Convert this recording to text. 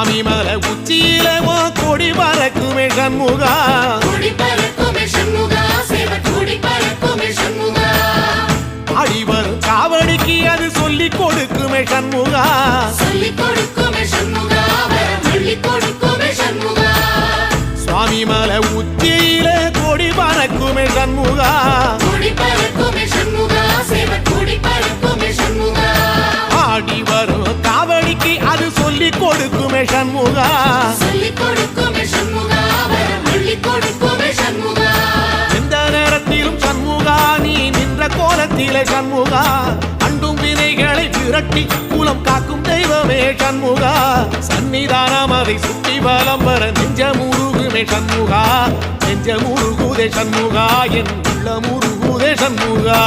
சுவாமி மலை உச்சியில கொடி பறக்குமே சண்முகா, ஆடி வரும் காவடிக்கு அது சொல்லி கொடுக்குமே சண்முகா, சுவாமி மலை உச்சியில கொடி பறக்குமே சண்முகா, ஆடி வரும் காவடிக்கு அது சொல்லி கொடுக்குமே சண்முகா, எந்த நேரத்திலும் சண்முகா நீ நின்ற கோலத்திலே சண்முகா, அண்டும் வினைகளை விரட்டி குலம் காக்கும் தெய்வமே சண்முகா, சன்னிதானம் அதை சுற்றி பலம் வர நெஞ்ச முருகுமே சண்முகா, நெஞ்ச முருகுதே சண்முகா, என் உள்ள முருகுதே சண்முகா.